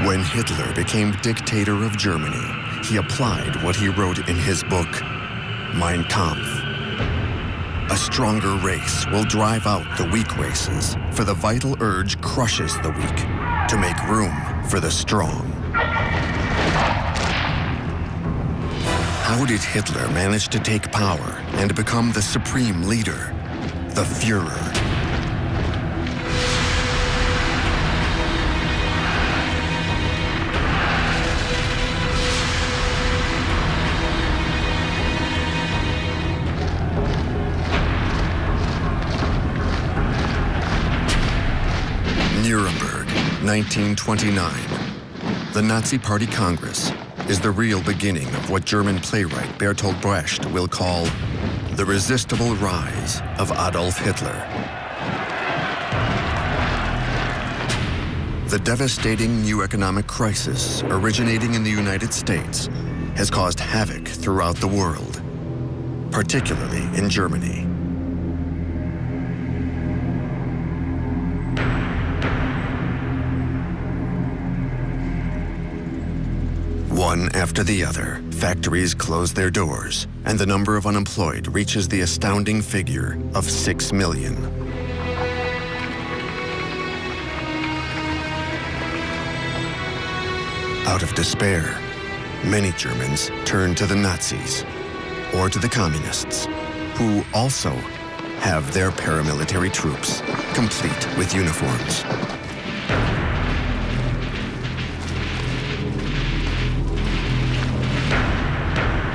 When Hitler became dictator of Germany, he applied what he wrote in his book, Mein Kampf. A stronger race will drive out the weak races, for the vital urge crushes the weak to make room for the strong. How did Hitler manage to take power and become the supreme leader, the Führer? Nuremberg, 1929. The Nazi Party Congress is the real beginning of what German playwright Bertolt Brecht will call the resistible rise of Adolf Hitler. The devastating new economic crisis originating in the United States has caused havoc throughout the world, particularly in Germany. One after the other, factories close their doors, and the number of unemployed reaches the astounding figure of 6 million. Out of despair, many Germans turn to the Nazis or to the communists, who also have their paramilitary troops, complete with uniforms.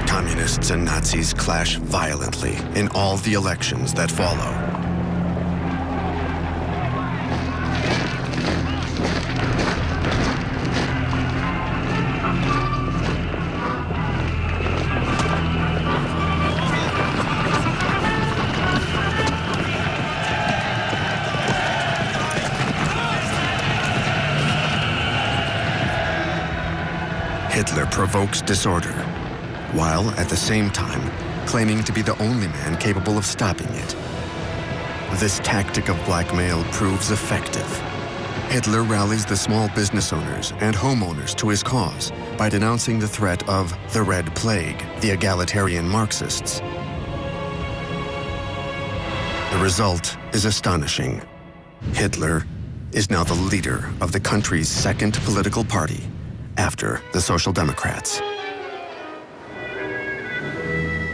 Communists and Nazis clash violently in all the elections that follow. Hitler provokes disorder, while at the same time claiming to be the only man capable of stopping it. This tactic of blackmail proves effective. Hitler rallies the small business owners and homeowners to his cause by denouncing the threat of the Red Plague, the egalitarian Marxists. The result is astonishing. Hitler is now the leader of the country's second political party, after the Social Democrats.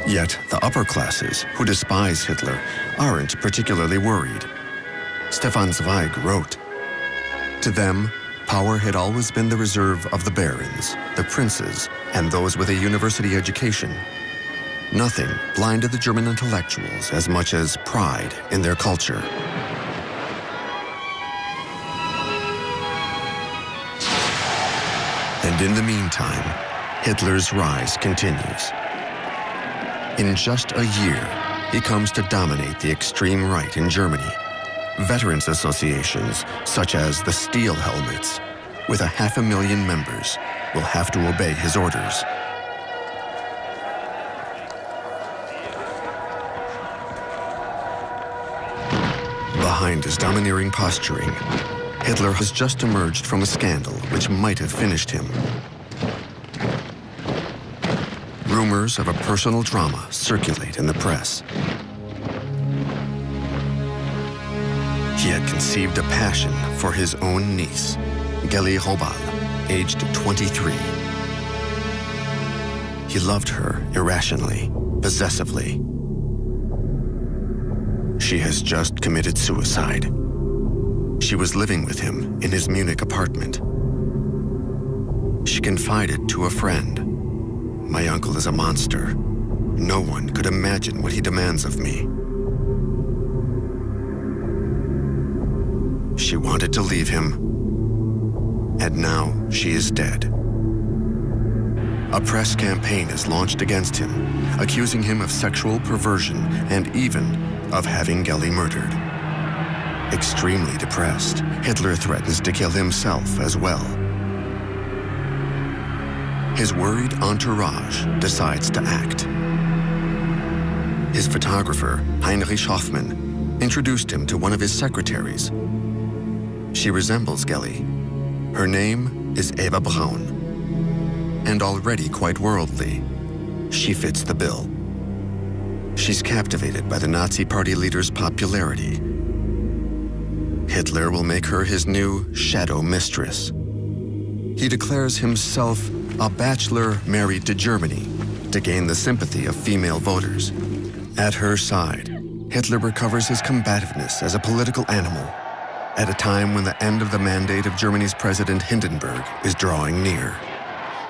Yet the upper classes who despise Hitler aren't particularly worried. Stefan Zweig wrote, "To them, power had always been the reserve of the barons, the princes, and those with a university education. Nothing blinded the German intellectuals as much as pride in their culture." And in the meantime, Hitler's rise continues. In just a year, he comes to dominate the extreme right in Germany. Veterans associations, such as the Steel Helmets, with 500,000 members, will have to obey his orders. Behind his domineering posturing, Hitler has just emerged from a scandal which might have finished him. Rumors of a personal drama circulate in the press. He had conceived a passion for his own niece, Geli Hobal, aged 23. He loved her irrationally, possessively. She has just committed suicide. She was living with him in his Munich apartment. She confided to a friend, "My uncle is a monster. No one could imagine what he demands of me." She wanted to leave him, and now she is dead. A press campaign is launched against him, accusing him of sexual perversion and even of having Geli murdered. Extremely depressed, Hitler threatens to kill himself as well. His worried entourage decides to act. His photographer, Heinrich Hoffmann, introduced him to one of his secretaries. She resembles Geli. Her name, is Eva Braun. And already quite worldly, she fits the bill. She's captivated by the Nazi Party leader's popularity. Hitler will make her his new shadow mistress. He declares himself a bachelor married to Germany to gain the sympathy of female voters. At her side, Hitler recovers his combativeness as a political animal at a time when the end of the mandate of Germany's President Hindenburg is drawing near.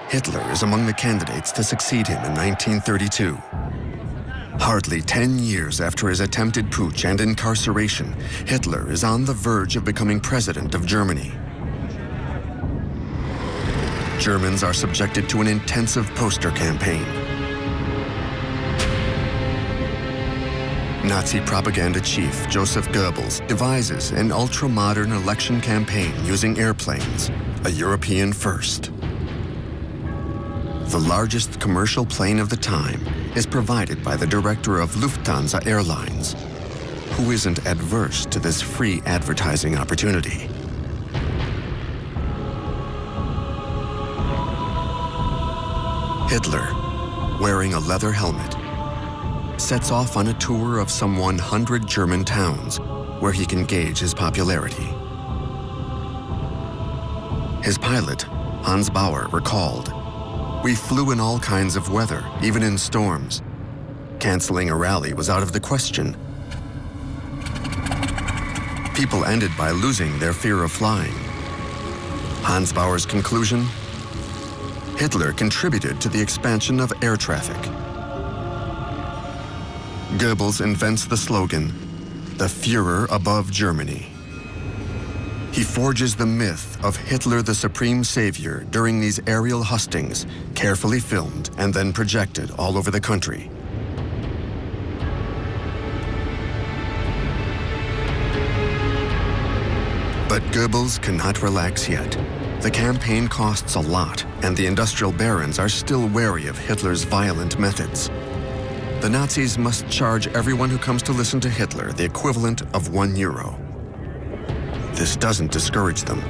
Hitler is among the candidates to succeed him in 1932. Hardly 10 years after his attempted putsch and incarceration, Hitler is on the verge of becoming president of Germany. Germans are subjected to an intensive poster campaign. Nazi propaganda chief Joseph Goebbels devises an ultra-modern election campaign using airplanes, a European first. The largest commercial plane of the time is provided by the director of Lufthansa Airlines, who isn't adverse to this free advertising opportunity. Hitler, wearing a leather helmet, sets off on a tour of some 100 German towns where he can gauge his popularity. His pilot, Hans Bauer, recalled, "We flew in all kinds of weather, even in storms. Canceling a rally was out of the question. People ended by losing their fear of flying." Hans Bauer's conclusion? Hitler contributed to the expansion of air traffic. Goebbels invents the slogan, "The Führer above Germany." He forges the myth of Hitler the Supreme Savior during these aerial hustings, carefully filmed and then projected all over the country. But Goebbels cannot relax yet. The campaign costs a lot, and the industrial barons are still wary of Hitler's violent methods. The Nazis must charge everyone who comes to listen to Hitler the equivalent of €1. This doesn't discourage them.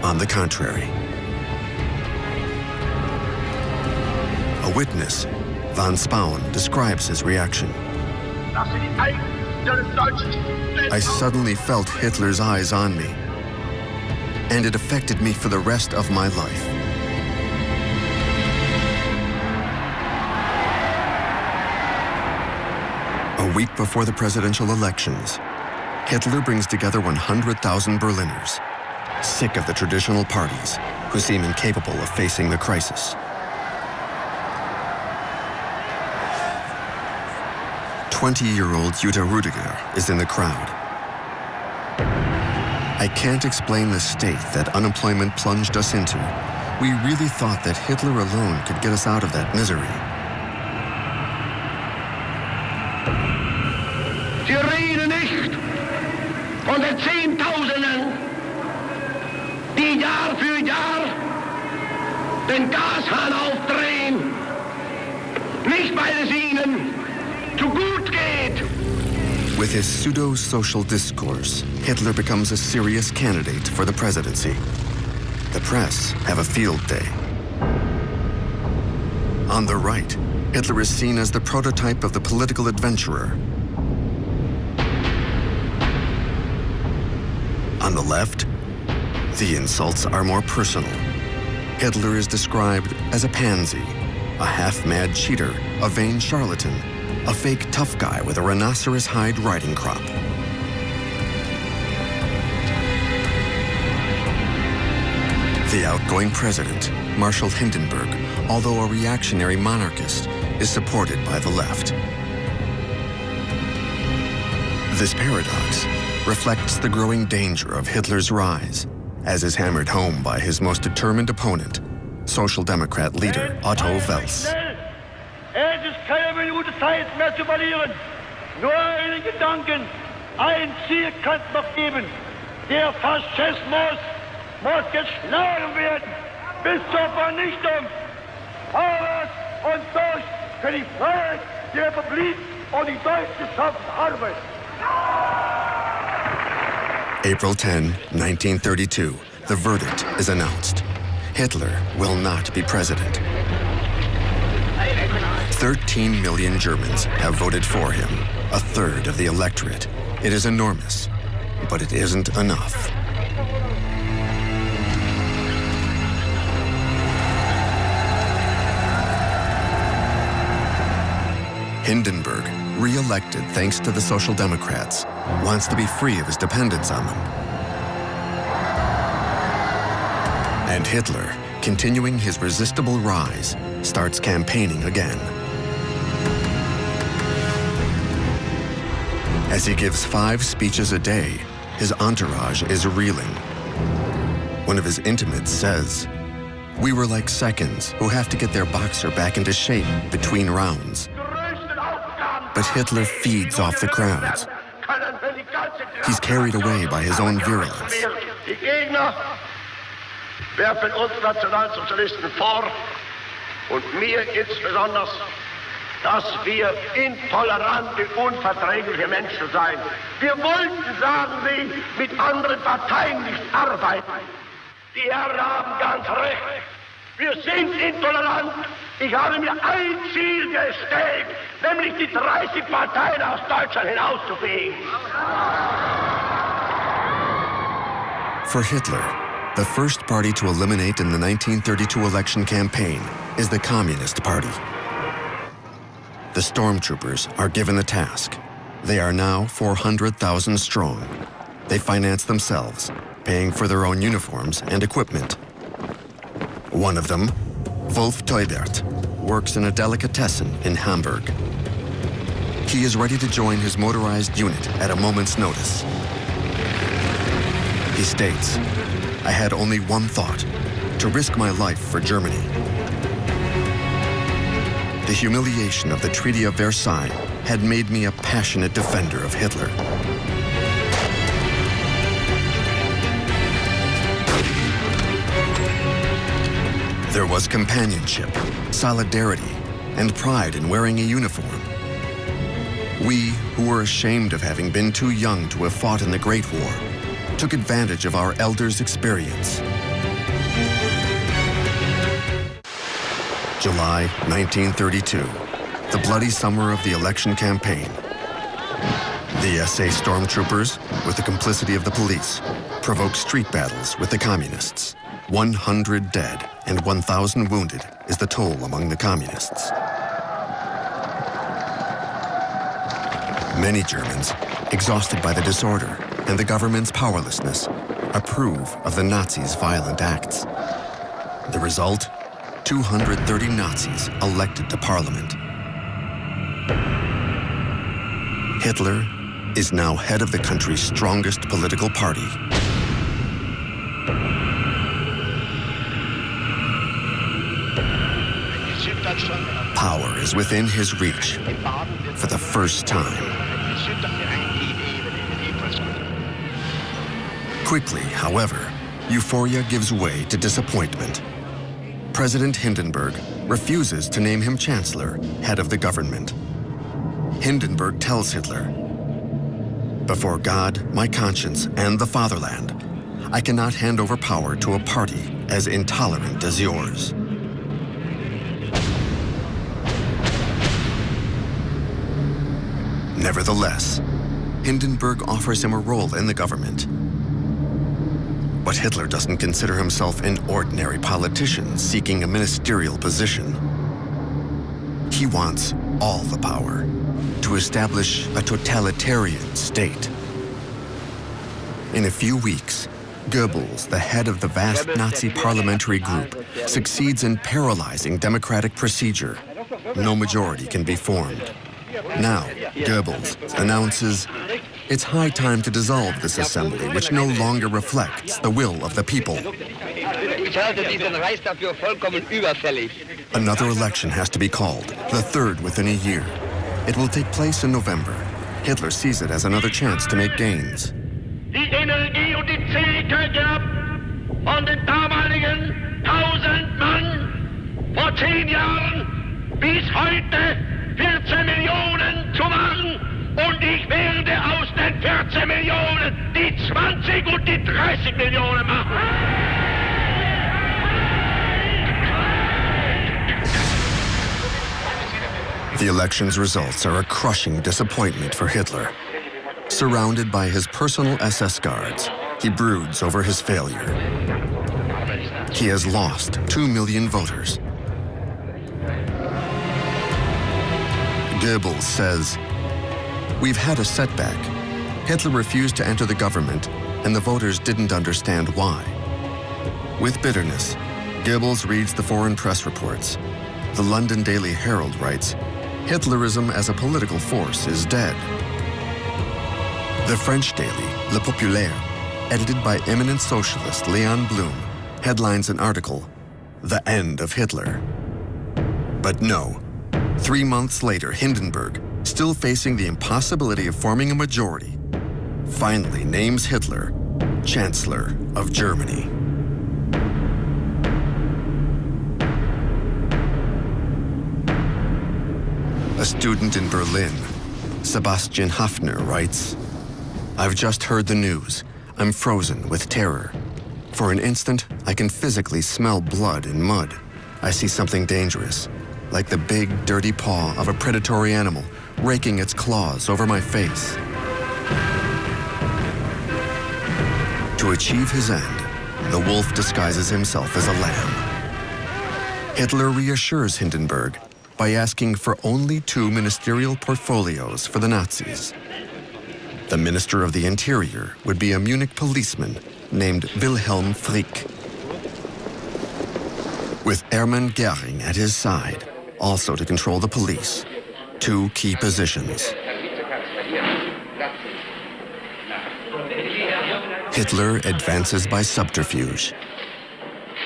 On the contrary. A witness, von Spaun, describes his reaction. "I suddenly felt Hitler's eyes on me, and it affected me for the rest of my life." A week before the presidential elections, Hitler brings together 100,000 Berliners, sick of the traditional parties who seem incapable of facing the crisis. 20-year-old Jutta Rüdiger is in the crowd. "I can't explain the state that unemployment plunged us into. We really thought that Hitler alone could get us out of that misery." Sie reden nicht von den Zehntausenden, die Jahr für Jahr den Gashahn aufdrehen, nicht weil es ihnen zu gut geht. With his pseudo-social discourse, Hitler becomes a serious candidate for the presidency. The press have a field day. On the right, Hitler is seen as the prototype of the political adventurer. On the left, the insults are more personal. Hitler is described as a pansy, a half-mad cheater, a vain charlatan, a fake tough guy with a rhinoceros hide riding crop. The outgoing president, Marshal Hindenburg, although a reactionary monarchist, is supported by the left. This paradox reflects the growing danger of Hitler's rise, as is hammered home by his most determined opponent, Social Democrat leader Otto Wels. Es ist keine Minute Zeit mehr zu verlieren. Nur einen Gedanken, ein Ziel kann es noch geben. Der Faschismus muss geschlagen werden bis zur Vernichtung. Aus und durch für die Freiheit der Republik und die deutsch geschaffene Arbeit. April 10, 1932, the verdict is announced. Hitler will not be president. 13 million Germans have voted for him, a third of the electorate. It is enormous, but it isn't enough. Hindenburg, re-elected thanks to the Social Democrats, wants to be free of his dependence on them. And Hitler, continuing his resistible rise, starts campaigning again. As he gives 5 speeches a day, his entourage is reeling. One of his intimates says, "We were like seconds who have to get their boxer back into shape between rounds." But Hitler feeds off the crowds. He's carried away by his own virulence. Die Gegner werfen uns Nationalsozialisten vor und mir insbesondere, dass wir intolerante, unverträgliche Menschen seien. Wir wollten, sagen sie, mit anderen Parteien nicht arbeiten. Die Herren haben ganz recht. Wir sind intolerant. Ich habe mir ein Ziel gestellt, nämlich die 30 Parteien aus Deutschland hinauszufegen. For Hitler, the first party to eliminate in the 1932 election campaign is the Communist Party. The stormtroopers are given the task. They are now 400,000 strong. They finance themselves, paying for their own uniforms and equipment. One of them, Wolf Teubert, works in a delicatessen in Hamburg. He is ready to join his motorized unit at a moment's notice. He states, "I had only one thought, to risk my life for Germany." The humiliation of the Treaty of Versailles had made me a passionate defender of Hitler. There was companionship, solidarity, and pride in wearing a uniform. We, who were ashamed of having been too young to have fought in the Great War, took advantage of our elders' experience. July 1932, the bloody summer of the election campaign. The SA stormtroopers, with the complicity of the police, provoke street battles with the communists. 100 dead and 1,000 wounded is the toll among the communists. Many Germans, exhausted by the disorder and the government's powerlessness, approve of the Nazis' violent acts. The result? 230 Nazis elected to parliament. Hitler is now head of the country's strongest political party. Power is within his reach for the first time. Quickly, however, euphoria gives way to disappointment. President Hindenburg refuses to name him chancellor, head of the government. Hindenburg tells Hitler, "Before God, my conscience, and the fatherland, I cannot hand over power to a party as intolerant as yours." Nevertheless, Hindenburg offers him a role in the government. But Hitler doesn't consider himself an ordinary politician seeking a ministerial position. He wants all the power to establish a totalitarian state. In a few weeks, Goebbels, the head of the vast Nazi parliamentary group, succeeds in paralyzing democratic procedure. No majority can be formed. Now, Goebbels announces, it's high time to dissolve this assembly, which no longer reflects the will of the people. Another election has to be called, the third within a year. It will take place in November. Hitler sees it as another chance to make gains. Die Energie und die Zähigkeit gehabt, von den damaligen 1000 Mann vor 10 Jahren bis heute 14 Millionen zu machen. Und ich werde aus den 14 Millionen die 20 und die 30 Millionen machen. The election's results are a crushing disappointment for Hitler. Surrounded by his personal SS guards, he broods over his failure. He has lost 2 million voters. Goebbels says, "We've had a setback. Hitler refused to enter the government, and the voters didn't understand why." With bitterness, Goebbels reads the foreign press reports. The London Daily Herald writes, "Hitlerism as a political force is dead." The French daily, Le Populaire, edited by eminent socialist Léon Blum, headlines an article, "The End of Hitler." But no. 3 months later, Hindenburg, still facing the impossibility of forming a majority, finally names Hitler Chancellor of Germany. A student in Berlin, Sebastian Hafner, writes, "I've just heard the news. I'm frozen with terror. For an instant, I can physically smell blood and mud. I see something dangerous, like the big, dirty paw of a predatory animal raking its claws over my face." To achieve his end, the wolf disguises himself as a lamb. Hitler reassures Hindenburg by asking for only 2 ministerial portfolios for the Nazis. The Minister of the Interior would be a Munich policeman named Wilhelm Frick, with Hermann Göring at his side, also to control the police, 2 key positions. Hitler advances by subterfuge.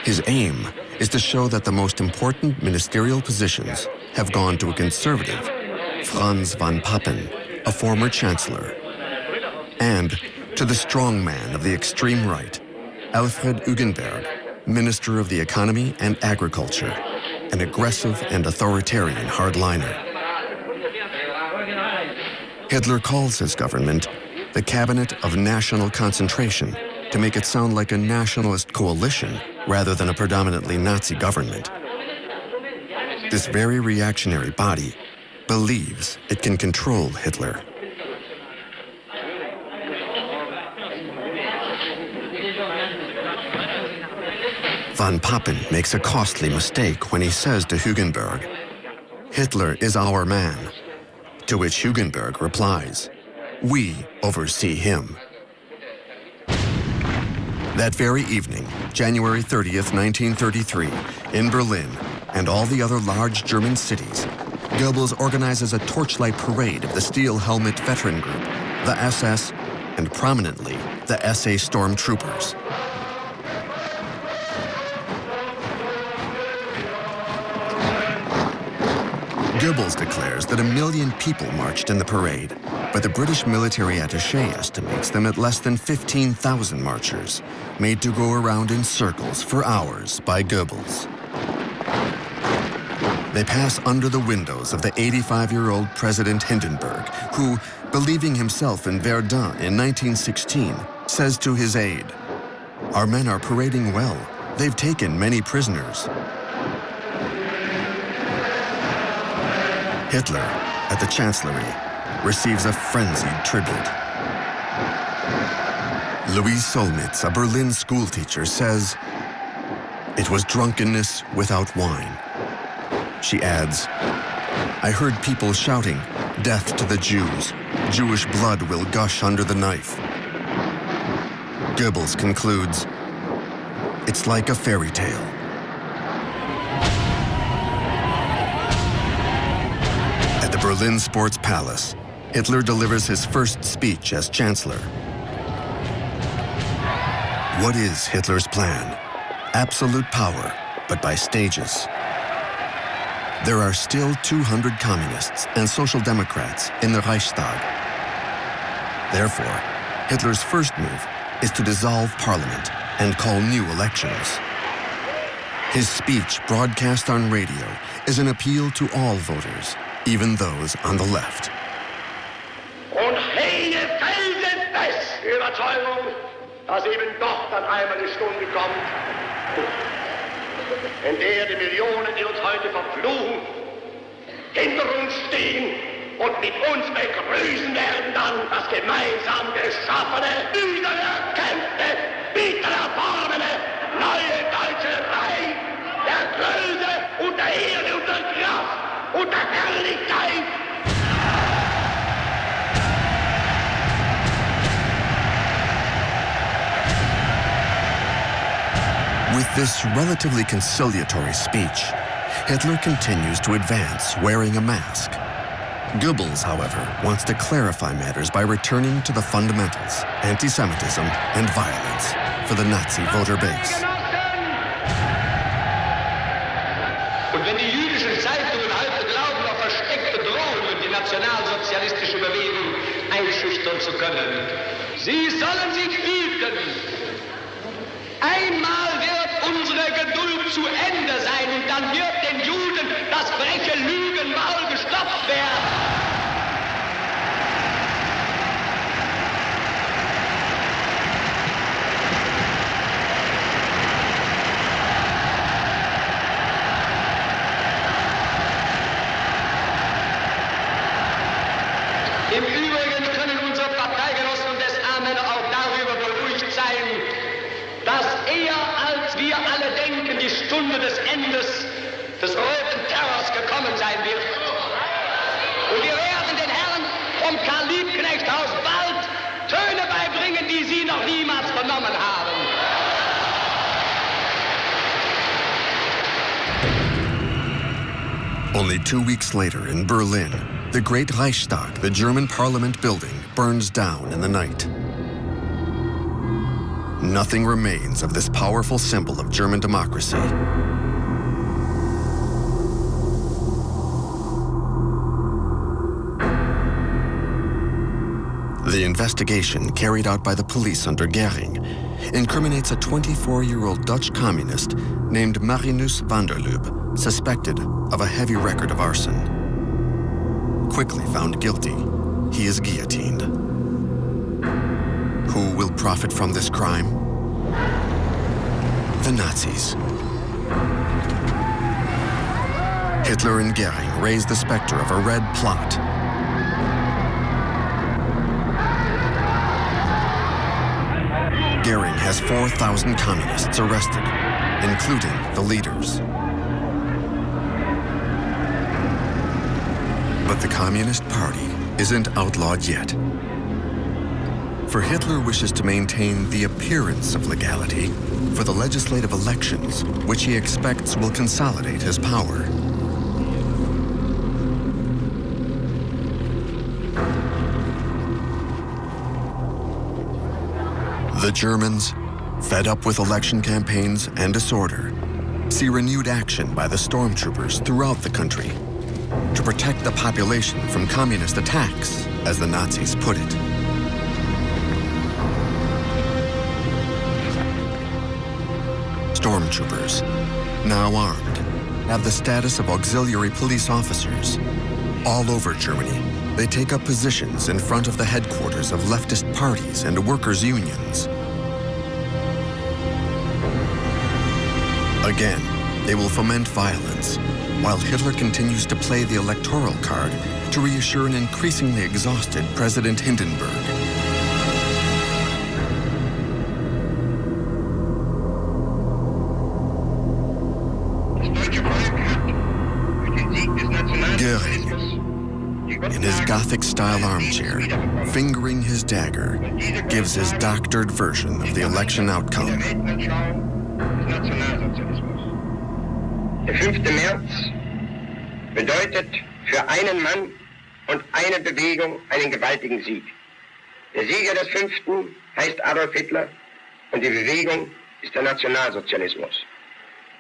His aim is to show that the most important ministerial positions have gone to a conservative, Franz von Papen, a former chancellor, and to the strong man of the extreme right, Alfred Hugenberg, Minister of the Economy and Agriculture, an aggressive and authoritarian hardliner. Hitler calls his government the Cabinet of National Concentration to make it sound like a nationalist coalition rather than a predominantly Nazi government. This very reactionary body believes it can control Hitler. Von Papen makes a costly mistake when he says to Hugenberg, "Hitler is our man," to which Hugenberg replies, "We oversee him." That very evening, January 30th, 1933, in Berlin and all the other large German cities, Goebbels organizes a torchlight parade of the Steel Helmet Veteran Group, the SS, and prominently, the SA Stormtroopers. Goebbels declares that 1 million people marched in the parade, but the British military attaché estimates them at less than 15,000 marchers, made to go around in circles for hours by Goebbels. They pass under the windows of the 85-year-old President Hindenburg, who, believing himself in Verdun in 1916, says to his aide, "Our men are parading well. They've taken many prisoners." Hitler, at the Chancellery, receives a frenzied tribute. Louise Solmitz, a Berlin schoolteacher, says, "It was drunkenness without wine." She adds, "I heard people shouting, 'Death to the Jews. Jewish blood will gush under the knife.'" Goebbels concludes, "It's like a fairy tale." At the Berlin Sports Palace, Hitler delivers his first speech as Chancellor. What is Hitler's plan? Absolute power, but by stages. There are still 200 communists and social democrats in the Reichstag. Therefore, Hitler's first move is to dissolve parliament and call new elections. His speech, broadcast on radio, is an appeal to all voters, even those on the left. Und hege felsenfest die Überzeugung, dass eben doch dann einmal die Stunde kommt, in der die Millionen, die uns heute verfluchen, hinter uns stehen und mit uns begrüßen werden dann das gemeinsam geschaffene, wiedererkämpfte, bitter erworbene, neue deutsche Reich der Größe und der Ehre und der Kraft und der Herrlichkeit. With this relatively conciliatory speech, Hitler continues to advance wearing a mask. Goebbels, however, wants to clarify matters by returning to the fundamentals, anti-Semitism and violence, for the Nazi voter base. Und wenn die jüdischen Zeitungen heute glauben, auf versteckte Drohungen die nationalsozialistische Bewegung einschüchtern zu können, sie sollen sich hüten. Einmal wird unsere Geduld zu Ende sein und dann wird den Juden das freche Lügenmaul gestopft werden. Im Übrigen können unsere Parteigenossen des A-Männer auch darüber beruhigt sein, dass eher als wir alle denken, die Stunde des Endes des roten Terrors gekommen sein wird. Und wir werden den Herren vom Karl-Liebknecht-Haus bald Töne beibringen, die sie noch niemals vernommen haben. Only 2 weeks later in Berlin, the Great Reichstag, the German parliament building, burns down in the night. Nothing remains of this powerful symbol of German democracy. The investigation carried out by the police under Göring incriminates a 24-year-old Dutch communist named Marinus van der Lubbe, suspected of a heavy record of arson. Quickly found guilty, he is guillotined. Who will profit from this crime? The Nazis. Hitler and Göring raised the specter of a red plot. Göring has 4,000 communists arrested, including the leaders. But the Communist Party isn't outlawed yet. For Hitler wishes to maintain the appearance of legality for the legislative elections, which he expects will consolidate his power. The Germans, fed up with election campaigns and disorder, see renewed action by the stormtroopers throughout the country to protect the population from communist attacks, as the Nazis put it. Stormtroopers, now armed, have the status of auxiliary police officers. All over Germany, they take up positions in front of the headquarters of leftist parties and workers' unions. Again, they will foment violence, while Hitler continues to play the electoral card to reassure an increasingly exhausted President Hindenburg. Göring, in his Gothic-style armchair, fingering his dagger, gives his doctored version of the election outcome. Der 5. März bedeutet für einen Mann und eine Bewegung einen gewaltigen Sieg. Der Sieger des 5. heißt Adolf Hitler und die Bewegung ist der Nationalsozialismus.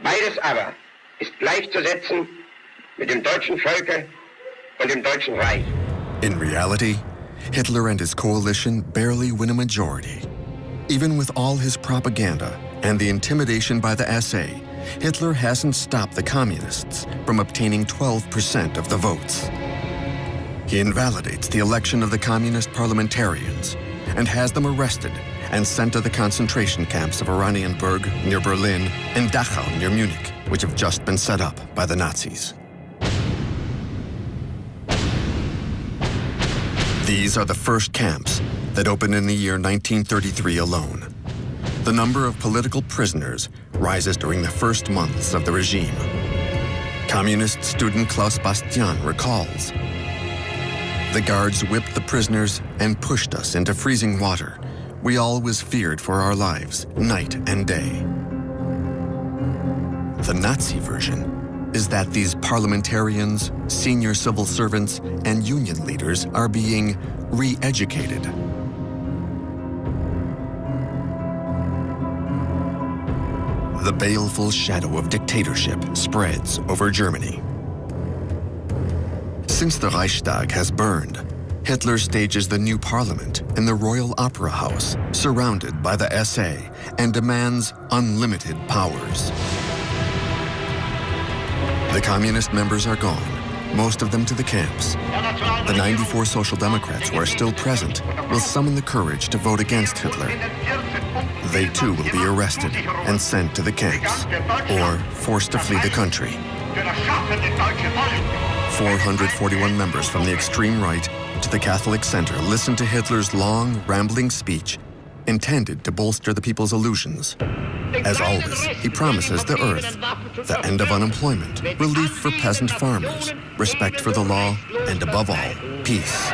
Beides aber ist gleichzusetzen mit dem deutschen Volke und dem Deutschen Reich. In reality, Hitler and his coalition barely win a majority. Even with all his propaganda and the intimidation by the SA, Hitler hasn't stopped the communists from obtaining 12% of the votes. He invalidates the election of the communist parliamentarians and has them arrested and sent to the concentration camps of Oranienburg near Berlin and Dachau near Munich, which have just been set up by the Nazis. These are the first camps that opened in the year 1933 alone. The number of political prisoners rises during the first months of the regime. Communist student Klaus Bastian recalls, "The guards whipped the prisoners and pushed us into freezing water. We always feared for our lives, night and day." The Nazi version is that these parliamentarians, senior civil servants, and union leaders are being re-educated. The baleful shadow of dictatorship spreads over Germany. Since the Reichstag has burned, Hitler stages the new parliament in the Royal Opera House, surrounded by the SA, and demands unlimited powers. The communist members are gone, most of them to the camps. The 94 Social Democrats who are still present will summon the courage to vote against Hitler. They too will be arrested and sent to the camps, or forced to flee the country. 441 members from the extreme right to the Catholic center listened to Hitler's long, rambling speech intended to bolster the people's illusions. As always, he promises the earth, the end of unemployment, relief for peasant farmers, respect for the law, and above all, peace.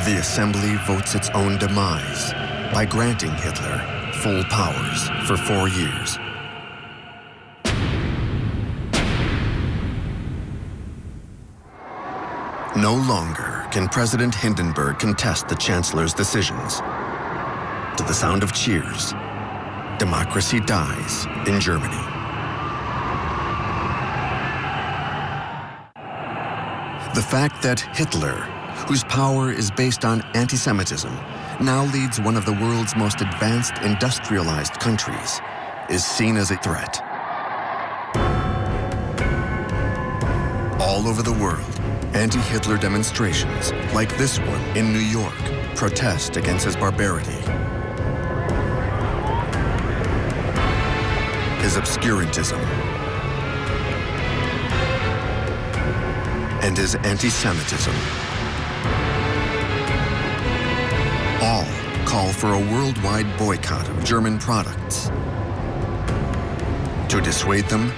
The assembly votes its own demise by granting Hitler full powers for 4 years. No longer can President Hindenburg contest the Chancellor's decisions. To the sound of cheers, democracy dies in Germany. The fact that Hitler, whose power is based on anti-Semitism, now leads one of the world's most advanced industrialized countries, is seen as a threat. All over the world, anti-Hitler demonstrations, like this one in New York, protest against his barbarity. His obscurantism, and his anti-Semitism. All call for a worldwide boycott of German products. To dissuade them,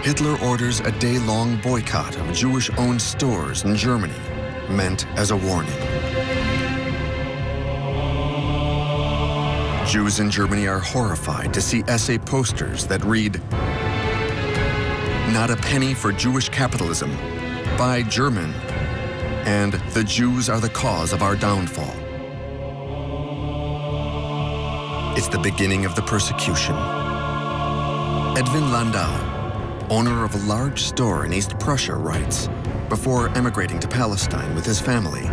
Hitler orders a day-long boycott of Jewish-owned stores in Germany, meant as a warning. Jews in Germany are horrified to see essay posters that read, "Not a penny for Jewish capitalism, buy German," and "The Jews are the cause of our downfall." It's the beginning of the persecution. Edwin Landau, owner of a large store in East Prussia, writes, before emigrating to Palestine with his family,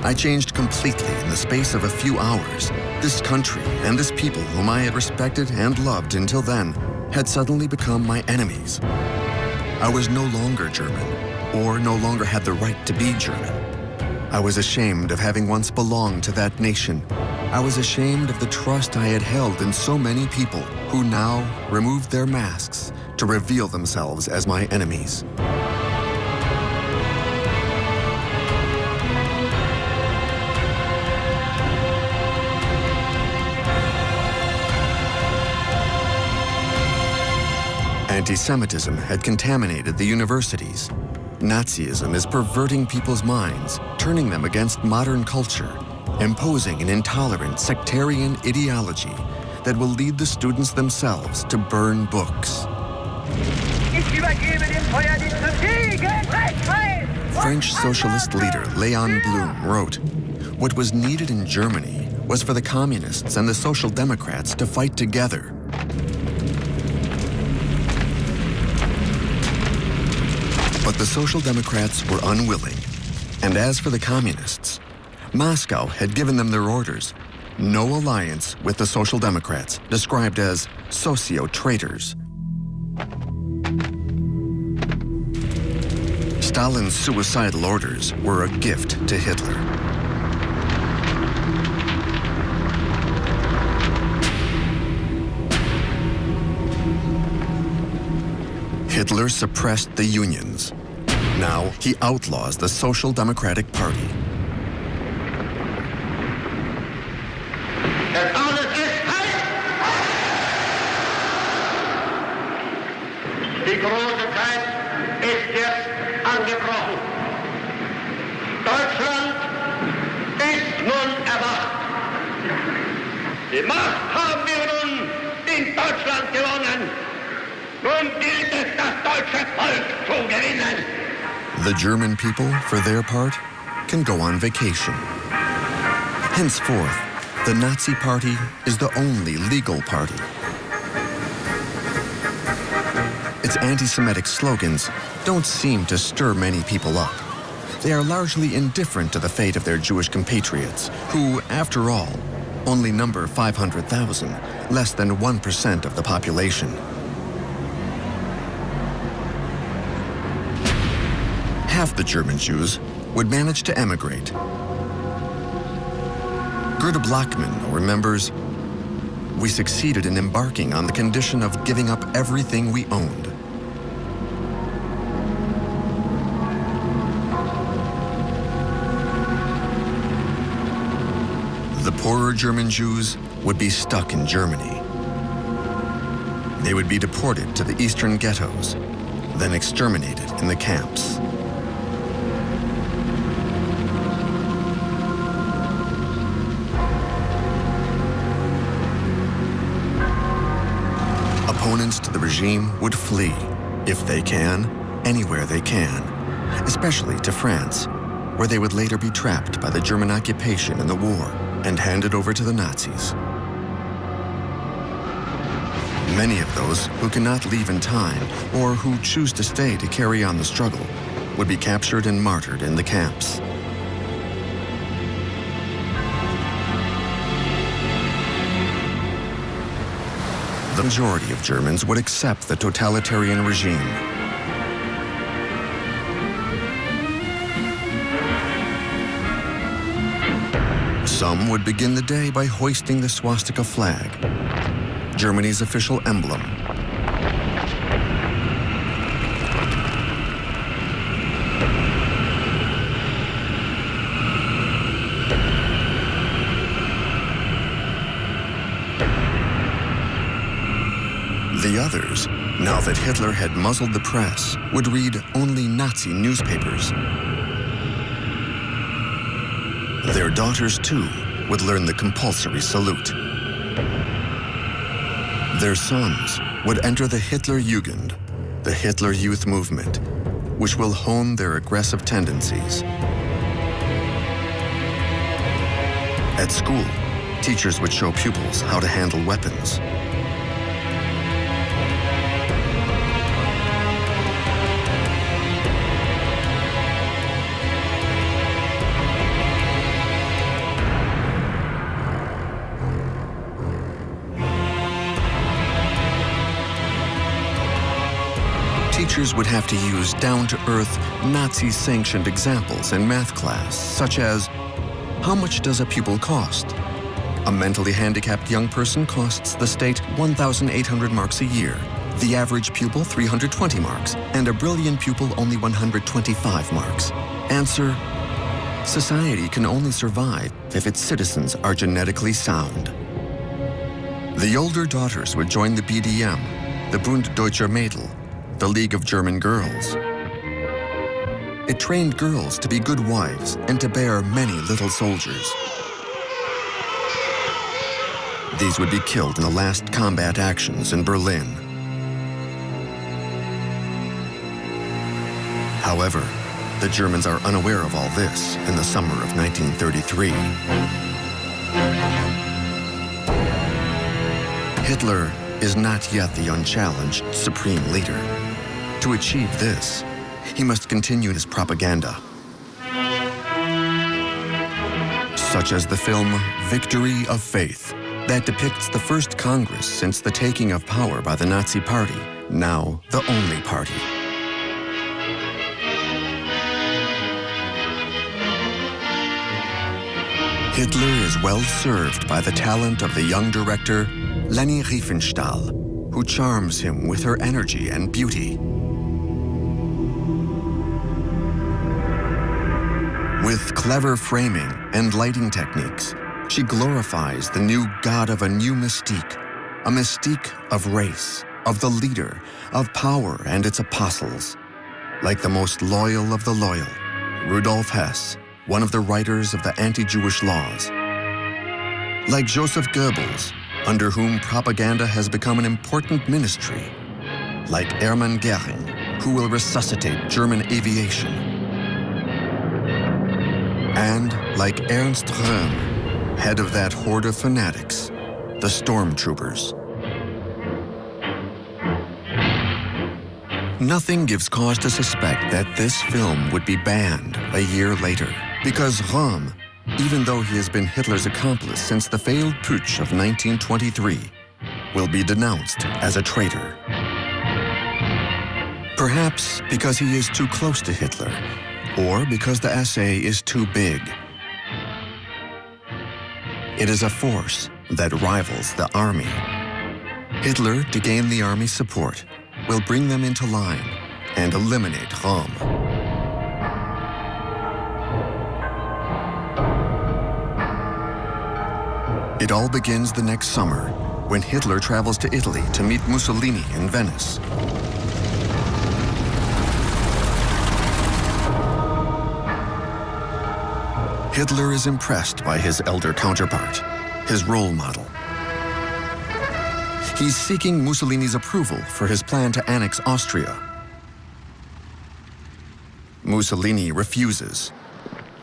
"I changed completely in the space of a few hours. This country and this people whom I had respected and loved until then had suddenly become my enemies. I was no longer German, or no longer had the right to be German. I was ashamed of having once belonged to that nation. I was ashamed of the trust I had held in so many people who now removed their masks to reveal themselves as my enemies." Anti-Semitism had contaminated the universities. Nazism is perverting people's minds, turning them against modern culture, imposing an intolerant sectarian ideology that will lead the students themselves to burn books. French socialist leader Léon Blum wrote, "What was needed in Germany was for the communists and the Social Democrats to fight together." But the Social Democrats were unwilling. And as for the communists, Moscow had given them their orders: no alliance with the Social Democrats, described as socio-traitors. Stalin's suicidal orders were a gift to Hitler. Hitler suppressed the unions. Now he outlaws the Social Democratic Party. Das alles ist heiß! Die große Zeit ist jetzt angebrochen. Deutschland ist nun erwacht. Die Macht haben wir nun in Deutschland gewonnen. Nun gilt es, das deutsche Volk zu gewinnen. The German people, for their part, can go on vacation. Henceforth, the Nazi Party is the only legal party. Its anti-Semitic slogans don't seem to stir many people up. They are largely indifferent to the fate of their Jewish compatriots, who, after all, only number 500,000, less than 1% of the population. Half the German Jews would manage to emigrate. Gerda Blockman remembers, "We succeeded in embarking on the condition of giving up everything we owned." The poorer German Jews would be stuck in Germany. They would be deported to the eastern ghettos, then exterminated in the camps. Opponents to the regime would flee, if they can, anywhere they can, especially to France, where they would later be trapped by the German occupation in the war and handed over to the Nazis. Many of those who cannot leave in time or who choose to stay to carry on the struggle would be captured and martyred in the camps. The majority of Germans would accept the totalitarian regime. Some would begin the day by hoisting the swastika flag, Germany's official emblem. The others, now that Hitler had muzzled the press, would read only Nazi newspapers. Their daughters, too, would learn the compulsory salute. Their sons would enter the Hitler Jugend, the Hitler Youth Movement, which will hone their aggressive tendencies. At school, teachers would show pupils how to handle weapons. Teachers would have to use down-to-earth, Nazi-sanctioned examples in math class, such as, how much does a pupil cost? A mentally handicapped young person costs the state 1,800 marks a year, the average pupil 320 marks, and a brilliant pupil only 125 marks. Answer, society can only survive if its citizens are genetically sound. The older daughters would join the BDM, the Bund Deutscher Mädel, the League of German Girls. It trained girls to be good wives and to bear many little soldiers. These would be killed in the last combat actions in Berlin. However, the Germans are unaware of all this in the summer of 1933. Hitler is not yet the unchallenged supreme leader. To achieve this, he must continue his propaganda, such as the film Victory of Faith, that depicts the first Congress since the taking of power by the Nazi Party, now the only party. Hitler is well served by the talent of the young director Leni Riefenstahl, who charms him with her energy and beauty. With clever framing and lighting techniques, she glorifies the new god of a new mystique, a mystique of race, of the leader, of power and its apostles. Like the most loyal of the loyal, Rudolf Hess, one of the writers of the anti-Jewish laws. Like Joseph Goebbels, under whom propaganda has become an important ministry. Like Hermann Goering, who will resuscitate German aviation. And like Ernst Röhm, head of that horde of fanatics, the stormtroopers. Nothing gives cause to suspect that this film would be banned a year later, because Röhm, even though he has been Hitler's accomplice since the failed putsch of 1923, will be denounced as a traitor. Perhaps because he is too close to Hitler, or because the essay is too big. It is a force that rivals the army. Hitler, to gain the army's support, will bring them into line and eliminate Röhm. It all begins the next summer when Hitler travels to Italy to meet Mussolini in Venice. Hitler is impressed by his elder counterpart, his role model. He's seeking Mussolini's approval for his plan to annex Austria. Mussolini refuses.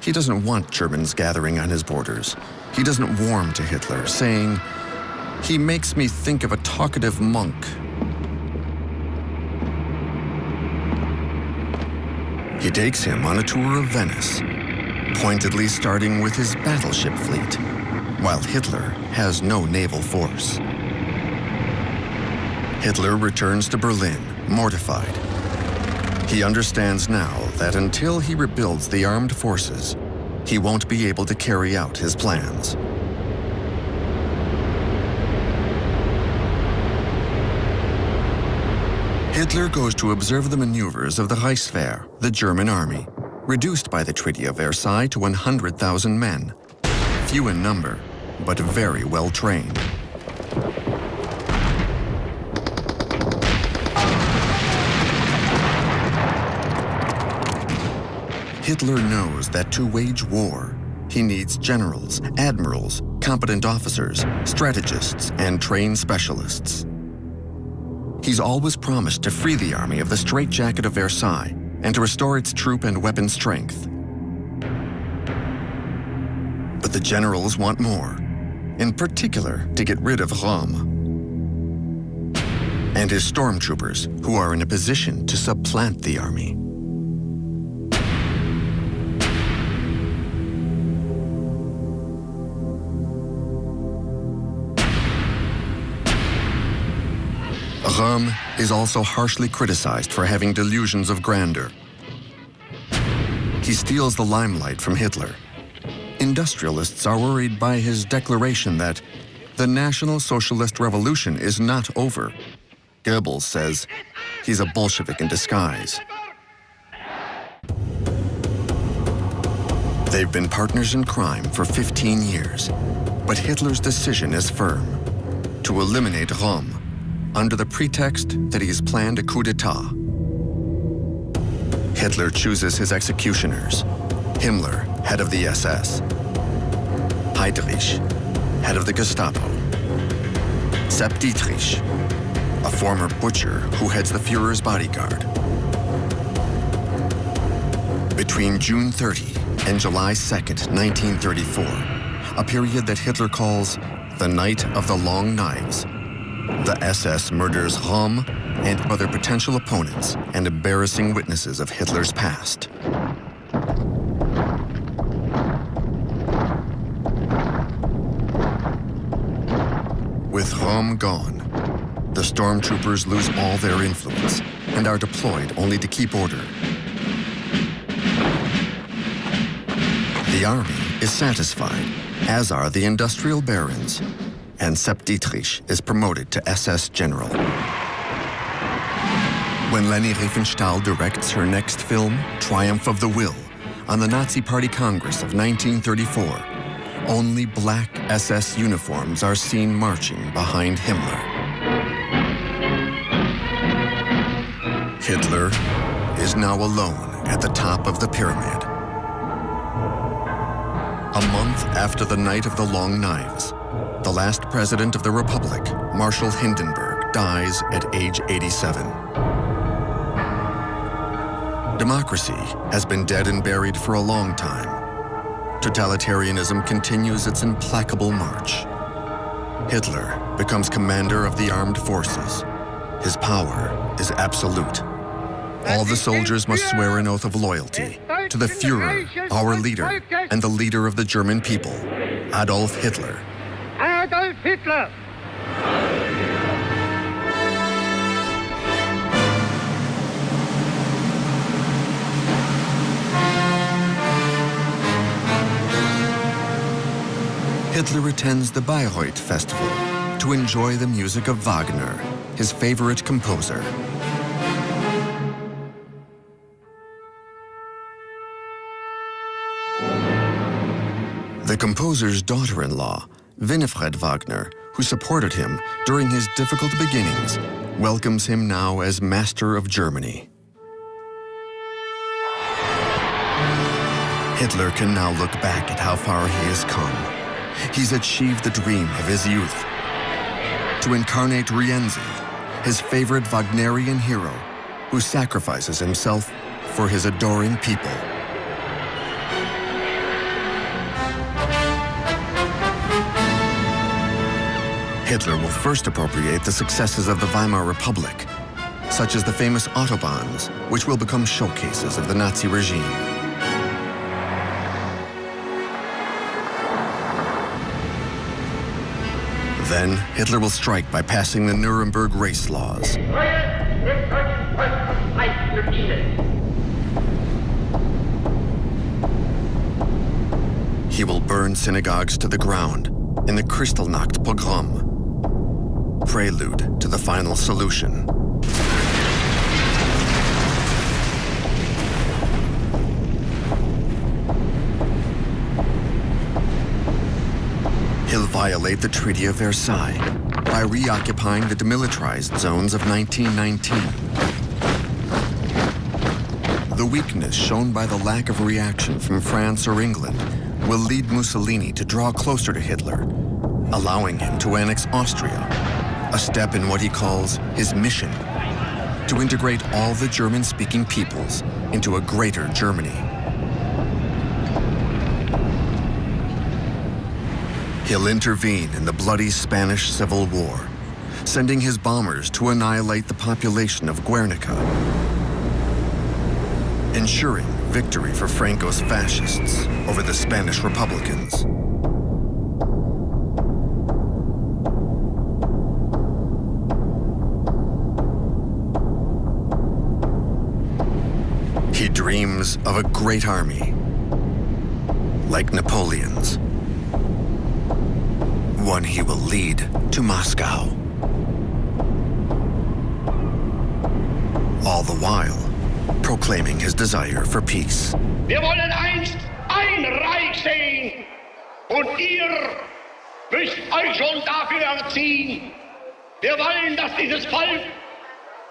He doesn't want Germans gathering on his borders. He doesn't warm to Hitler, saying, "He makes me think of a talkative monk." He takes him on a tour of Venice, pointedly starting with his battleship fleet, while Hitler has no naval force. Hitler returns to Berlin, mortified. He understands now that until he rebuilds the armed forces, he won't be able to carry out his plans. Hitler goes to observe the maneuvers of the Reichswehr, the German army, reduced by the Treaty of Versailles to 100,000 men, few in number, but very well trained. Hitler knows that to wage war, he needs generals, admirals, competent officers, strategists, and trained specialists. He's always promised to free the army of the straitjacket of Versailles and to restore its troop and weapon strength. But the generals want more, in particular to get rid of Röhm and his stormtroopers, who are in a position to supplant the army. Röhm is also harshly criticized for having delusions of grandeur. He steals the limelight from Hitler. Industrialists are worried by his declaration that the National Socialist Revolution is not over. Goebbels says he's a Bolshevik in disguise. They've been partners in crime for 15 years, but Hitler's decision is firm: to eliminate Röhm, under the pretext that he has planned a coup d'etat. Hitler chooses his executioners: Himmler, head of the SS; Heydrich, head of the Gestapo; Sepp Dietrich, a former butcher who heads the Führer's bodyguard. Between June 30 and July 2nd, 1934, a period that Hitler calls the Night of the Long Knives, the SS murders Röhm and other potential opponents and embarrassing witnesses of Hitler's past. With Röhm gone, the stormtroopers lose all their influence and are deployed only to keep order. The army is satisfied, as are the industrial barons, and Sepp Dietrich is promoted to SS General. When Leni Riefenstahl directs her next film, Triumph of the Will, on the Nazi Party Congress of 1934, only black SS uniforms are seen marching behind Himmler. Hitler is now alone at the top of the pyramid. A month after the Night of the Long Knives, the last president of the Republic, Marshal Hindenburg, dies at age 87. Democracy has been dead and buried for a long time. Totalitarianism continues its implacable march. Hitler becomes commander of the armed forces. His power is absolute. All the soldiers must swear an oath of loyalty to the Führer, our leader, and the leader of the German people, Adolf Hitler. Adolf Hitler! Hitler attends the Bayreuth Festival to enjoy the music of Wagner, his favorite composer. The composer's daughter-in-law, Winifred Wagner, who supported him during his difficult beginnings, welcomes him now as Master of Germany. Hitler can now look back at how far he has come. He's achieved the dream of his youth. To incarnate Rienzi, his favorite Wagnerian hero, who sacrifices himself for his adoring people. Hitler will first appropriate the successes of the Weimar Republic, such as the famous Autobahns, which will become showcases of the Nazi regime. Then, Hitler will strike by passing the Nuremberg race laws. He will burn synagogues to the ground in the Kristallnacht pogrom, prelude to the final solution. He'll violate the Treaty of Versailles by reoccupying the demilitarized zones of 1919. The weakness shown by the lack of reaction from France or England will lead Mussolini to draw closer to Hitler, allowing him to annex Austria, a step in what he calls his mission, to integrate all the German-speaking peoples into a greater Germany. He'll intervene in the bloody Spanish Civil War, sending his bombers to annihilate the population of Guernica, ensuring victory for Franco's fascists over the Spanish Republicans. He dreams of a great army, like Napoleon's. One he will lead to Moscow. All the while, proclaiming his desire for peace. Wir wollen einst ein Reich sehen und ihr müsst euch schon dafür erziehen. Wir wollen, dass dieses Volk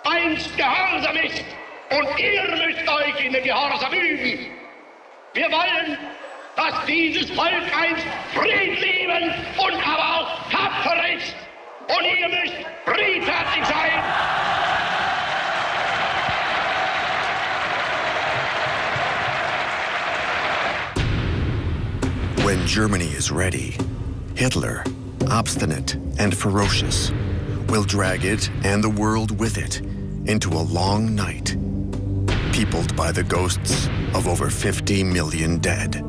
einst gehorsam ist und ihr müsst euch in den Gehorsam üben. Wir wollen, dass dieses Volk einst friedliebend und aber auch tapfer ist. Und ihr müsst friedfertig sein. When Germany is ready, Hitler, obstinate and ferocious, will drag it and the world with it into a long night, peopled by the ghosts of over 50 million dead.